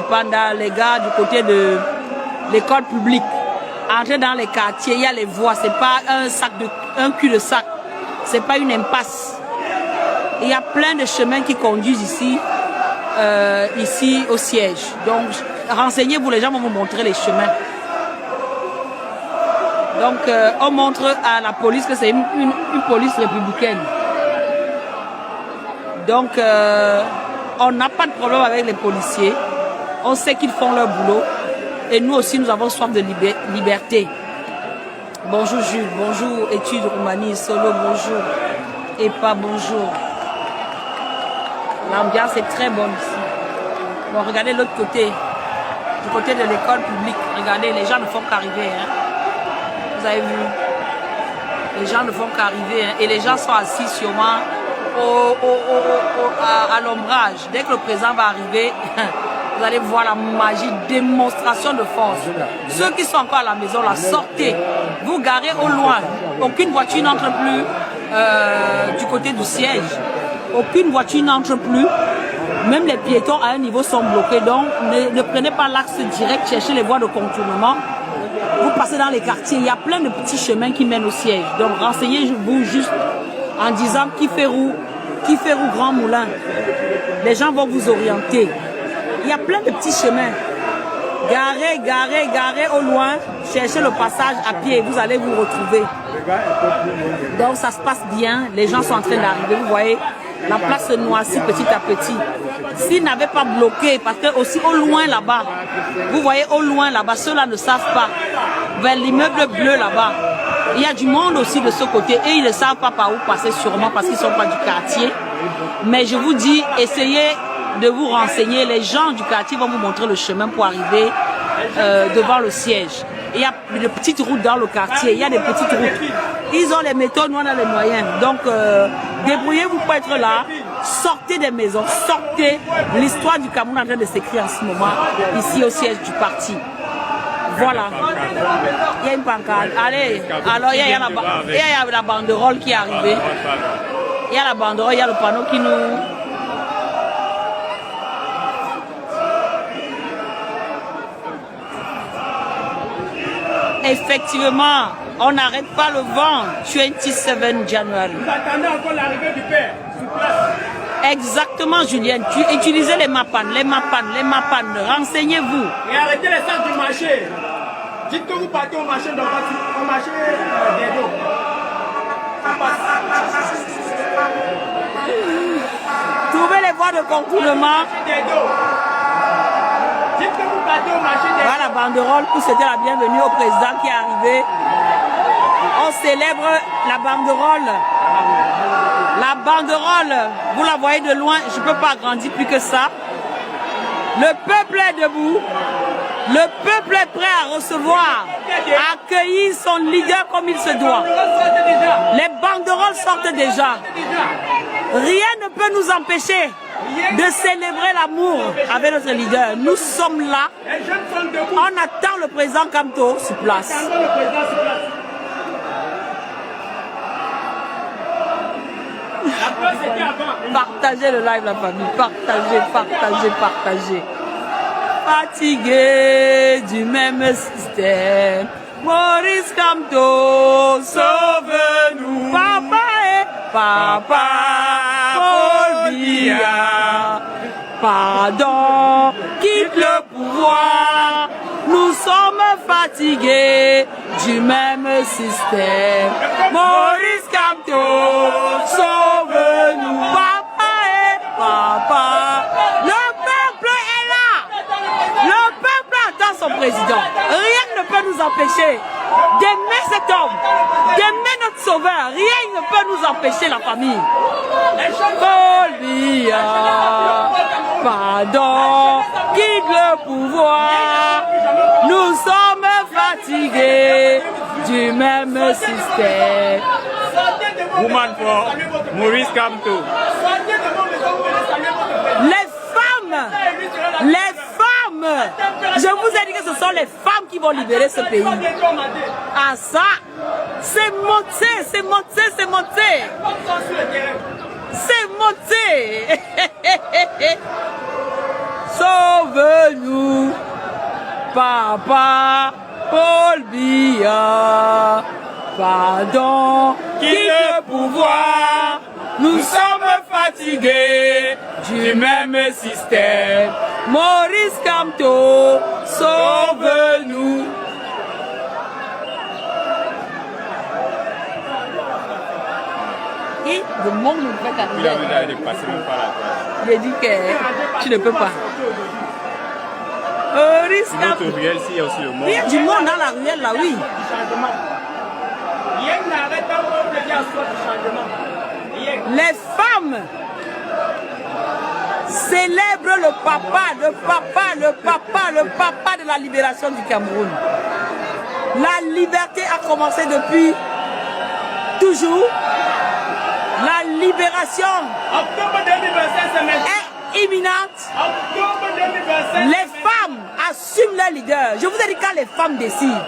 Pendant les gars du côté de l'école publique, entrer dans les quartiers, il y a les voies, c'est pas un cul-de-sac, c'est pas une impasse. Il y a plein de chemins qui conduisent ici, ici au siège. Donc renseignez-vous, les gens vont vous montrer les chemins. Donc on montre à la police que c'est une police républicaine. Donc on n'a pas de problème avec les policiers. On sait qu'ils font leur boulot. Et nous aussi, nous avons soif de liberté. Bonjour Jules, bonjour Études Roumanie, Solo, bonjour. Et pas bonjour. L'ambiance est très bonne ici. Bon, regardez l'autre côté. Du côté de l'école publique. Regardez, les gens ne font qu'arriver. Hein. Vous avez vu? Les gens ne font qu'arriver. Hein. Et les gens sont assis sûrement à l'ombrage. Dès que le président va arriver... Vous allez voir la magie, démonstration de force. Ceux qui sont encore à la maison, là, sortez. Vous garez au loin. Aucune voiture n'entre plus du côté du siège. Aucune voiture n'entre plus. Même les piétons à un niveau sont bloqués. Donc, ne prenez pas l'axe direct, cherchez les voies de contournement. Vous passez dans les quartiers. Il y a plein de petits chemins qui mènent au siège. Donc, renseignez-vous juste en disant Kiferou, Grand Moulin. Les gens vont vous orienter. Il y a plein de petits chemins. Garez au loin. Cherchez le passage à pied et vous allez vous retrouver. Donc ça se passe bien. Les gens sont en train d'arriver. Vous voyez, la place se noircit petit à petit. S'ils n'avaient pas bloqué, parce que aussi au loin là-bas, vous voyez au loin là-bas, ceux-là ne savent pas. Vers l'immeuble bleu là-bas, il y a du monde aussi de ce côté. Et ils ne savent pas par où passer sûrement parce qu'ils ne sont pas du quartier. Mais je vous dis, essayez de vous renseigner, les gens du quartier vont vous montrer le chemin pour arriver devant le siège. Il y a de petites routes dans le quartier, il y a des petites routes. Ils ont les méthodes, nous on a les moyens. Donc débrouillez-vous pour être là, sortez des maisons, sortez. L'histoire du Cameroun est en train de s'écrire en ce moment, ici au siège du parti. Voilà. Il y a une pancarte. Allez, alors il y a la banderole qui est arrivée. Il y a la banderole, il y a le panneau qui nous... Effectivement, on n'arrête pas le vent. 27 January. Vous attendez encore l'arrivée du père sur place. Exactement, Julienne. Tu utilisez les mapan. Renseignez-vous. Et arrêtez les centres du marché. Dites que vous partez au marché, donc au marché des dos. Ça passe. Trouvez les voies de contournement. Voilà la banderole pour souhaiter la bienvenue au président qui est arrivé. On célèbre la banderole. La banderole, vous la voyez de loin, je ne peux pas agrandir plus que ça. Le peuple est debout. Le peuple est prêt à recevoir, à accueillir son leader comme il se doit. Les banderoles sortent déjà. Rien ne peut nous empêcher de célébrer l'amour avec notre leader. Nous sommes là. On attend le président Kamto sur place. Partagez le live, la famille. Partagez. Fatigué du même système. Maurice Kamto, sauve-nous. Papa, Paul Biya. Pardon, quitte le pouvoir. Nous sommes fatigués du même système. Maurice Kamto, sauve-nous. Papa. Le peuple est là. Le peuple attend son président. Rien ne peut nous empêcher d'aimer cet homme, d'aimer notre sauveur. Rien ne peut nous empêcher, la famille. Folia, pardon, quitte le pouvoir. Nous sommes fatigués du même système. Woman for Maurice Kamto. Les femmes, je vous ai dit que ce sont les femmes qui vont libérer ce pays. Ah ça, c'est monté. sauve-nous, Papa Paul Biya. Pardon, qui de pouvoir, nous sommes fatigués du même système. Maurice Kamto, sauve-nous. Et le monde nous fait arriver. Il a dépassé même pas la place. Il a dit que tu ne peux pas. Maurice Kamto. Notre ruelle, il y a aussi le monde. Il y a du monde dans la ruelle là, oui. Les femmes célèbrent le papa de la libération du Cameroun. La liberté a commencé depuis toujours. La libération est imminente. Les femmes assument leur leader. Je vous ai dit quand les femmes décident.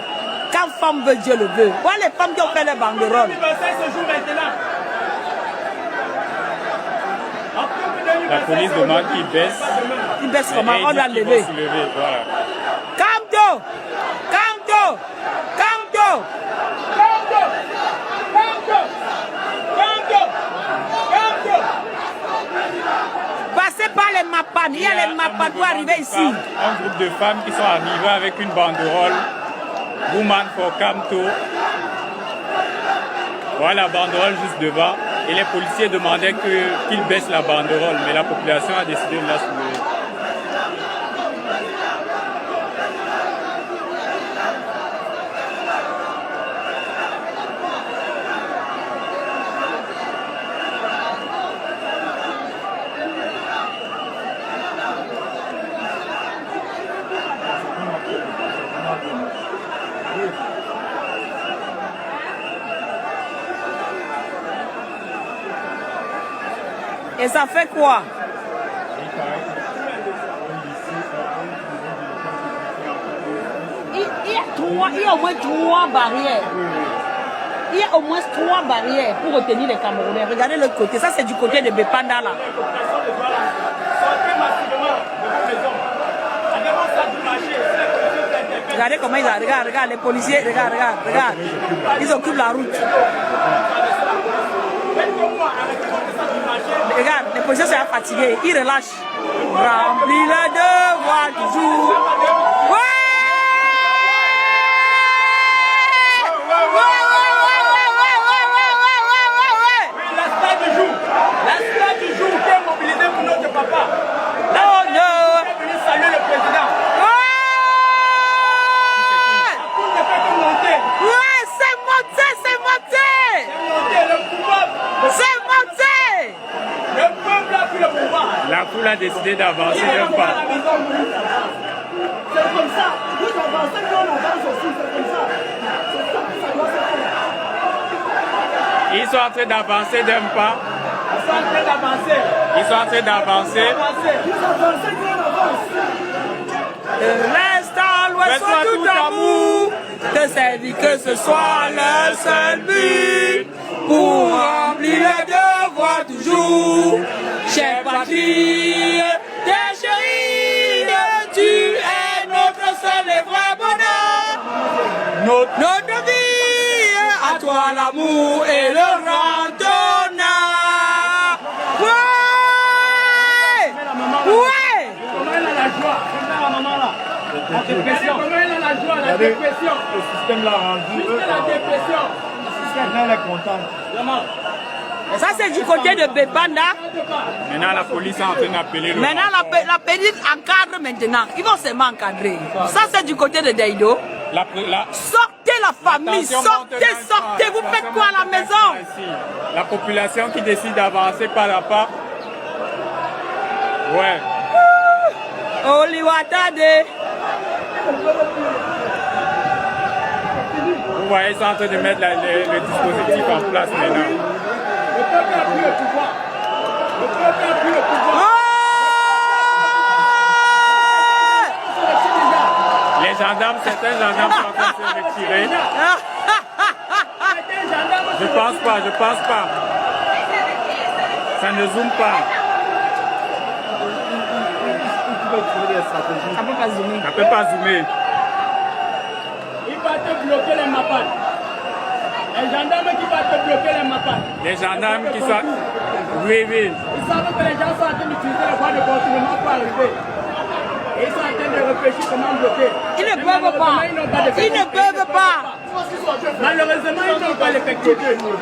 Quand femme veut, Dieu le veut. Voilà les femmes qui ont fait les banderoles. La police demande qu'il baisse. Il baisse comment? On doit lever. Voilà. Kamto! Kamto! Kamto! Passez par les Mapan. Il y a les Mapan pour arriver ici. Un groupe de femmes qui sont arrivées avec une banderole. Woman for Kamto. Voilà la banderole juste devant. Et les policiers demandaient qu'ils baissent la banderole. Mais la population a décidé de la soulever. Et ça fait quoi? Il y a au moins 3 barrières. Il y a au moins 3 barrières pour retenir les Camerounais. Regardez l'autre côté. Ça, c'est du côté de Bepanda là. Regardez comment ils arrivent. Regarde les policiers. Regarde. Ils occupent la route. Regarde, les policiers sont fatigués. Ils relâchent. Remplis le devoir du jour. Ouais! La du jour qui est mobilisée pour notre papa. Oh non! Est venu saluer le président. Ouais, c'est monté! Le pouvoir. C'est monté! Le peuple a pris le pouvoir. La foule a décidé d'avancer d'un pas. C'est comme ça. Vous avancez, nous on avance aussi. C'est comme ça. Ça doit se faire. Ils sont en train d'avancer d'un pas. Ils sont en train d'avancer. Ils sont en train d'avancer. Vous avancez, nous on avance. De l'Est à l'Ouest, soit tout amour. Que servir que ce soit le seul but. Pour remplir le devoir du jour. Chère patrie, chérie, tu es notre seul et vrai bonheur. Notre vie, à toi l'amour et le grand honneur. Ouais! Comment elle a la joie? Comment la maman là? La dépression. Comment elle a la joie? La dépression. Le système l'a rendu. La dépression. Le système, elle est contente. Et ça, c'est du côté de Bepanda. Maintenant, la police est en train d'appeler le Maintenant, renfort. la police encadre maintenant. Ils vont seulement encadrer. Ça, c'est du côté de Daido. Sortez la famille, sortez. Vous faites quoi à la maison? La population qui décide d'avancer par la pas. Ouais. Oliwatade. Vous voyez, ils sont en train de mettre le dispositif en place maintenant. Le peuple a pris le pouvoir. Le peuple a pris le pouvoir. Les gendarmes, certains gendarmes sont en train de se retirer. Je pense pas. Ça ne zoome pas. peux trouver des stratégies. Ça peut pas zoomer. Ça peut pas zoomer. Il va te bloquer les mappades. Les gendarmes qui vont te bloquer les mappades. Les gendarmes qui sont... Oui, oui. Ils savent que les gens sont en train d'utiliser les voies de contournement pour arriver. Et ils sont en train de réfléchir comment bloquer. Ils ne peuvent pas. Ils ne peuvent pas. Malheureusement, ils n'ont pas l'effectué.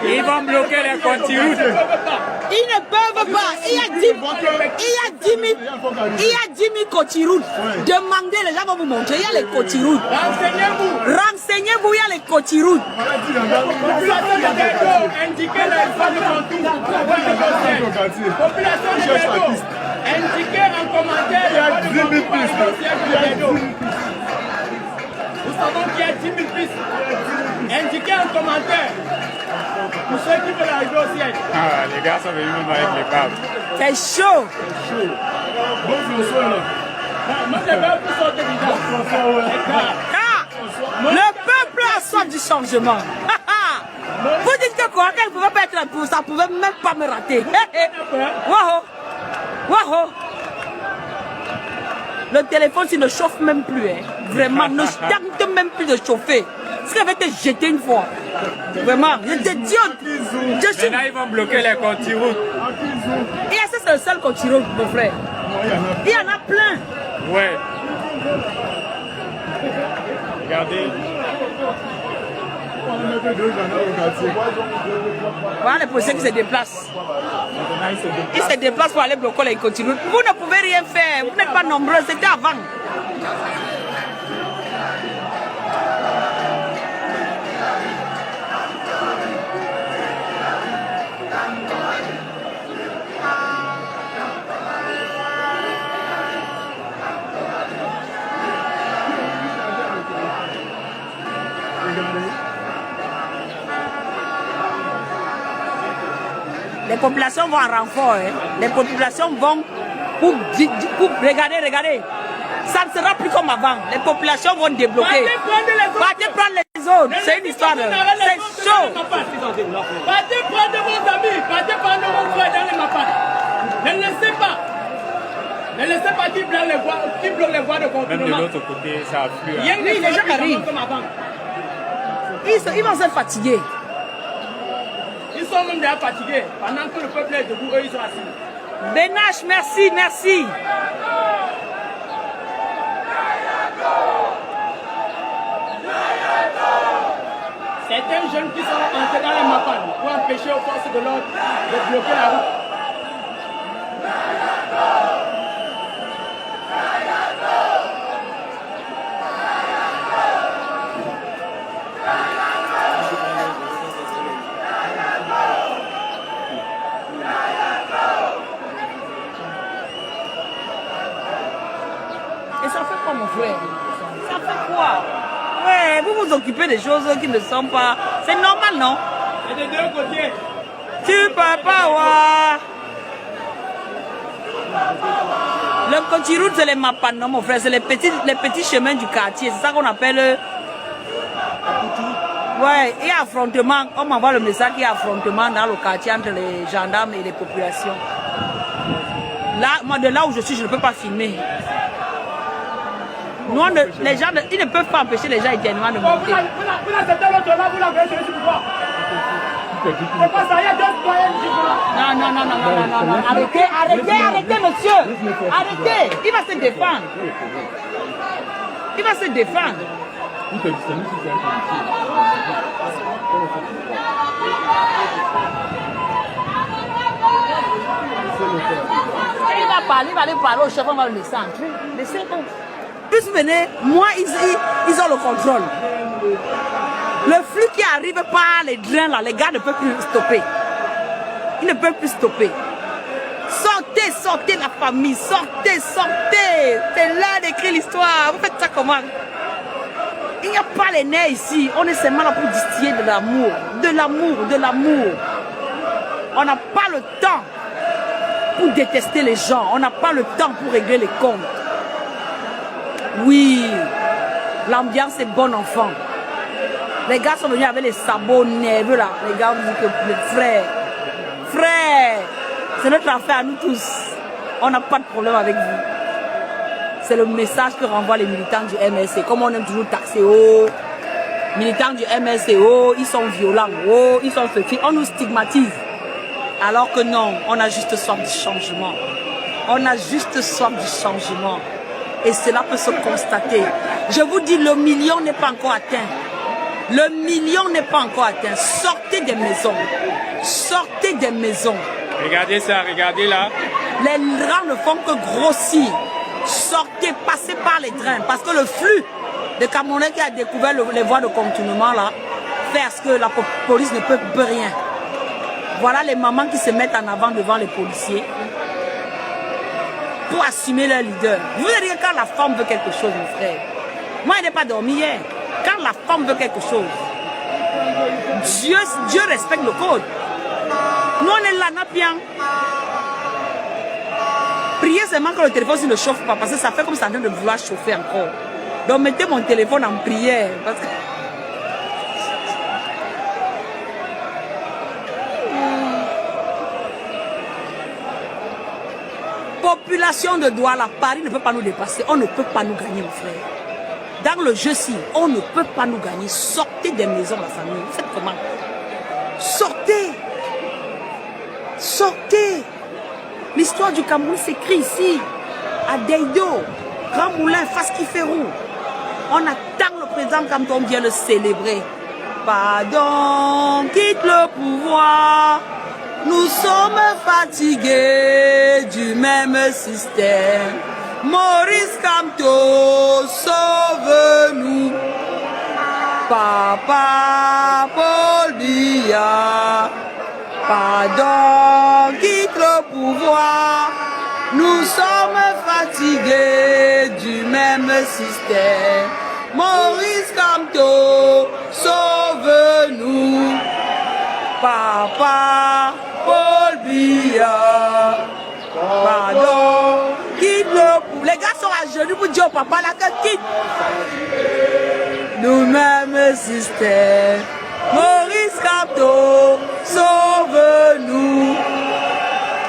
Ils vont bloquer les conti-routes. Ils ne peuvent pas. Il y a 10 000 cotiroutes. Demandez, les gens vont vous montrer. Il y a les cotiroutes. Renseignez-vous. Renseignez-vous, il y a les cotiroutes. Population de Dedo, indiquez la voie de contour pour avoir le conseil. Population de Dedo, indiquez en commentaire la voie de contour pour aller au siège de Dedo. Nous savons qu'il y a 10 000 pistes. Indiquez en commentaire pour ceux qui veulent arriver au siège. Ah, les gars sont venus même avec les câbles. C'est chaud. Bon, François, là. Moi, je vais vous sortir déjà. Ah, le peuple a soif du changement. Vous dites que quoi, qu'elle ne pouvait pas être là pour ça, ne pouvait même pas me rater. Waouh. Waouh. Le téléphone, il ne chauffe même plus. Hein. Vraiment, ne tente même plus de chauffer. Si j'avais été jeté une fois. Vraiment, j'étais idiote. Maintenant, ils vont bloquer les conti-routes. Et ça, c'est le seul conti-route, mon frère. Il y en a plein. Ouais. Regardez. Voilà les policiers qui se déplacent. Ils se déplacent pour aller bloquer les conti-routes. Vous ne pouvez rien faire. Vous n'êtes pas nombreux. C'était avant. Les populations vont en renfort. Hein. Les populations vont pour regardez. Ça ne sera plus comme avant. Les populations vont débloquer. Partez prendre les autres. C'est une histoire. C'est chaud. Partez prendre vos amis. Partez prendre vos frères dans les mapas. Ne laissez pas. Ne laissez pas qu'ils bloquent les voies de contournement. Même de l'autre côté, ça afflue. Oui, les gens arrivent. Ils vont se fatiguer. Ils sont même déjà fatigués. Pendant que le peuple est debout, eux, ils sont assis. Benache, merci, merci. Certains jeunes qui sont entrés dans les mapas pour empêcher aux forces de l'ordre de bloquer la route. Et ça fait quoi, mon frère? Ça fait quoi? Ouais, vous vous occupez des choses qui ne sont pas... C'est normal, non? Et des deux côtés. Tu peux pas, ouais. Le Cotiroute, c'est les mapas, non, mon frère? C'est les petits chemins du quartier. C'est ça qu'on appelle... Ouais, il y a affrontement. On m'envoie le message qu'il y a affrontement dans le quartier entre les gendarmes et les populations. Là, moi, de là où je suis, je ne peux pas filmer. Nous, les gens, ils ne peuvent pas empêcher les gens éternellement de monter. Vous acceptez l'autre là, vous l'avez sur le pouvoir. C'est pas ça, il y a deux citoyens. Non. Arrêtez, monsieur. Arrêtez. Il va se défendre. Il va se défendre. Il va aller parler au chef, on va le laisser entrer. Laissez-le. Plus venez, moi, ils ont le contrôle. Le flux qui arrive par les drains, là, les gars ne peuvent plus stopper. Ils ne peuvent plus stopper. Sortez la famille, sortez. C'est l'heure d'écrire l'histoire. Vous faites ça comment? Il n'y a pas les nerfs ici. On est seulement là pour distiller de l'amour. De l'amour. On n'a pas le temps pour détester les gens. On n'a pas le temps pour régler les comptes. Oui, l'ambiance est bonne enfant. Les gars sont venus avec les sabots nerveux là. Les gars disent que les frères, c'est notre affaire à nous tous. On n'a pas de problème avec vous. C'est le message que renvoient les militants du MSC. Comme on aime toujours taxer, oh, militants du MSC, oh, ils sont violents, oh, ils sont ceci. On nous stigmatise. Alors que non, on a juste soif du changement. On a juste soif du changement. Et cela peut se constater. Je vous dis, le million n'est pas encore atteint. Le million n'est pas encore atteint. Sortez des maisons. Sortez des maisons. Regardez ça, regardez là. Les rangs ne font que grossir. Sortez, passez par les trains. Parce que le flux de Camerounais qui a découvert les voies de contournement là, fait à ce que la police ne peut rien. Voilà les mamans qui se mettent en avant devant les policiers pour assumer leur leader. Vous allez dire quand la femme veut quelque chose, mon frère. Moi, je n'ai pas dormi hier. Quand la femme veut quelque chose, Dieu respecte le code. Nous, on est là, n'a bien. Priez seulement que le téléphone ne chauffe pas, parce que ça fait comme ça en train de vouloir chauffer encore. Donc, mettez mon téléphone en prière. Parce que... Population de Douala, Paris ne peut pas nous dépasser. On ne peut pas nous gagner, mon frère. Dans le jeu-ci, on ne peut pas nous gagner. Sortez des maisons, la famille. Vous faites comment? Sortez. Sortez. L'histoire du Cameroun s'écrit ici, à Deido, Grand Moulin, face Kiferou. On attend le président quand on vient le célébrer. Pardon, quitte le pouvoir. Nous sommes fatigués du même système. Maurice Kamto, sauve-nous. Papa Paul Biya, pardon, quitte le pouvoir. Nous sommes fatigués du même système. Maurice Kamto, sauve-nous. Papa Paul Biya, pardon, quitte le pouvoir. Les gars sont à genoux pour dire au papa là que quitte. Nous même système. Maurice Kamto, sauve-nous.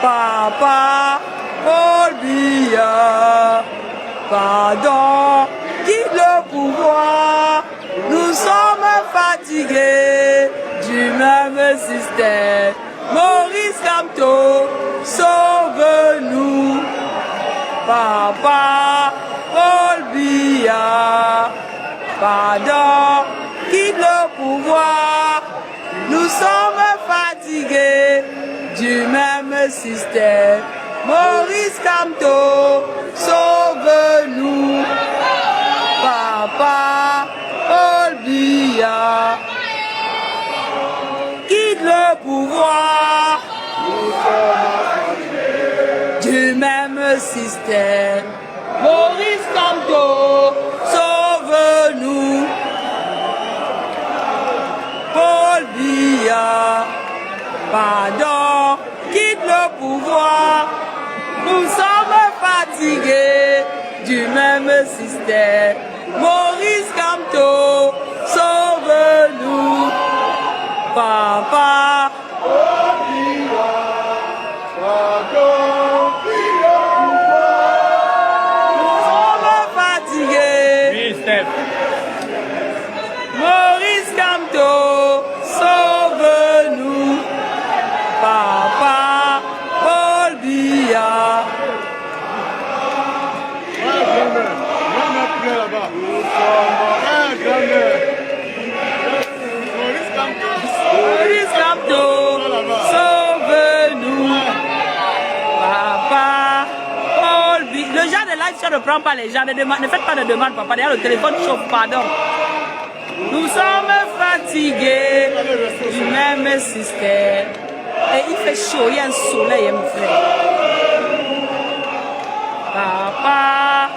Papa Paul Biya, pardon, quitte le pouvoir. Nous sommes fatigués du même système. Maurice Kamto, sauve-nous. Papa Paul Biya, pardon, quitte le pouvoir. Nous sommes fatigués du même système. Maurice Kamto, sauve-nous. Papa Paul Biya, quitte le pouvoir. Du même système. Maurice Kamto, sauve-nous. Paul Biya, pardon, quitte le pouvoir. Nous sommes fatigués du même système. Maurice Kamto, sauve-nous. Papa Paul Biya, pardon, quitte le pouvoir. Nous sommes fatigués. Oui, Steph. Maurice Kamto, sauve-nous. Papa Paul Biya. Maurice Kamto, sauve-nous. Papa Paul Biya. Le genre de live, ça ne prend pas les gens. Ne faites pas de demande, papa. D'ailleurs, le téléphone chauffe, pardon. Nous sommes fatigués du même système. Et il fait chaud, il y a un soleil, mon frère. Papa.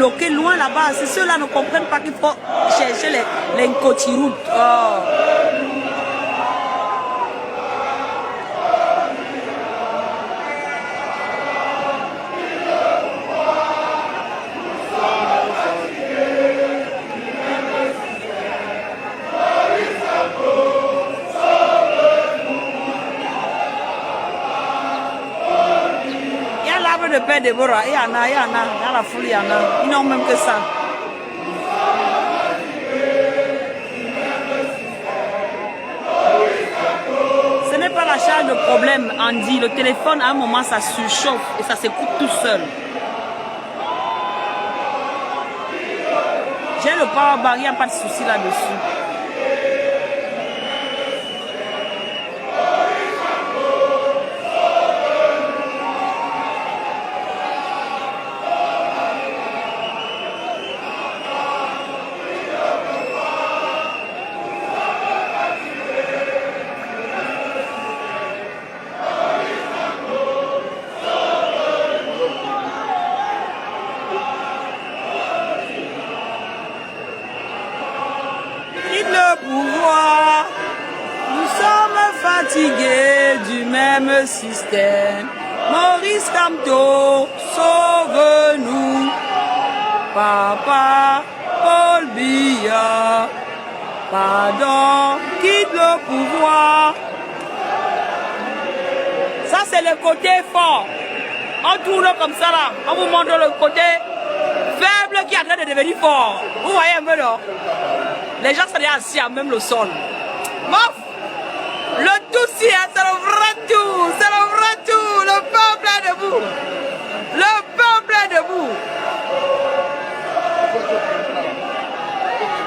bloqués loin là-bas. C'est ceux-là ne comprennent pas qu'il faut chercher les côtiroutes. Oh. De Père Déborah, il y en a, dans la foule, il y en a. Ils n'ont même que ça. Ce n'est pas la charge de problème, Andy. Le téléphone, à un moment, ça surchauffe et ça se coupe tout seul. J'ai le power bar, il n'y a pas de souci là-dessus. Du même système, Maurice Kamto, sauve-nous, Papa Paul Biya, pardon, quitte le pouvoir. Ça c'est le côté fort. On tourne comme ça là, on vous montre le côté faible qui est en train de devenir fort. Vous voyez un peu là? Les gens sont assis à même le sol. Mof! Le tout c'est le vrai tout, c'est le vrai tout, le peuple est debout, le peuple est debout.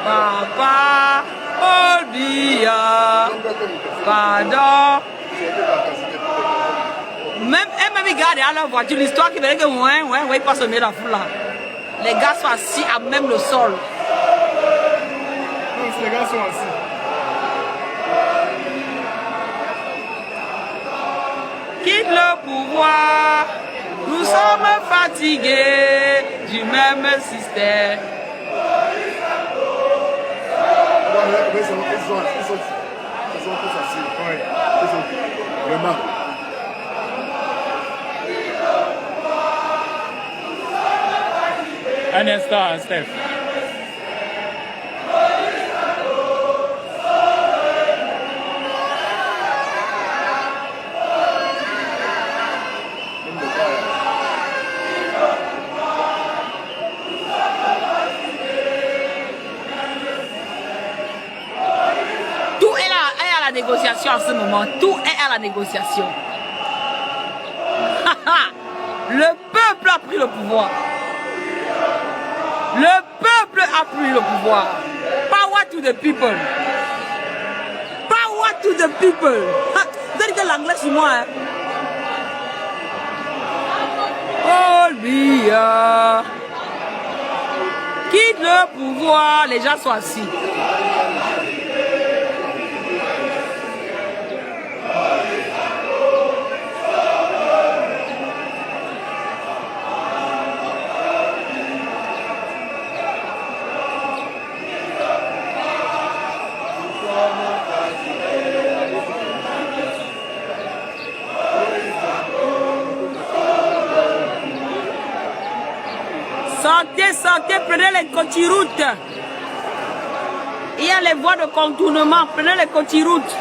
Papa, Paul Biya, pardon. Même ils gardent à la voiture l'histoire qui veut dire que ouais, ils passent au milieu de la foule là. Les gars sont assis à même le sol. Les gars sont assis. Quitte le pouvoir, nous sommes fatigués du même système. Ils sont tous assis. Vraiment. Un instant, Steph. Négociation en ce moment, tout est à la négociation. Le peuple a pris le pouvoir. Le peuple a pris le pouvoir. Power to the people. Power to the people. Vous avez dit que l'anglais sur moi. Hein? Paul Biya. Quitte le pouvoir, les gens sont assis. Sortez, prenez les côtiroutes. Il y a les voies de contournement, prenez les côtiroutes.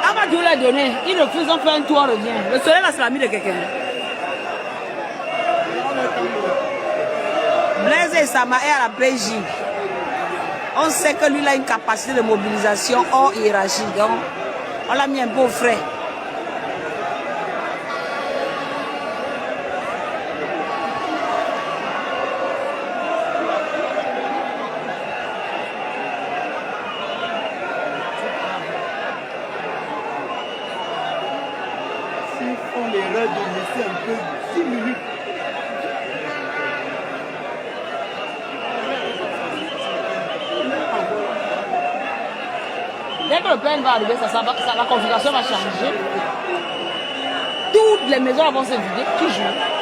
Amadou l'a donné, il refuse, on fait un tour, on revient. Le soleil là, c'est l'ami de quelqu'un. Blaise Esama est à la PJ. On sait que lui, il a une capacité de mobilisation hors hiérarchie. Donc, on l'a mis un peu au frais. S'ils font l'erreur de laisser un peu 10 minutes. Dès que le plein va arriver, la configuration va changer. Toutes les maisons vont se vider, toujours.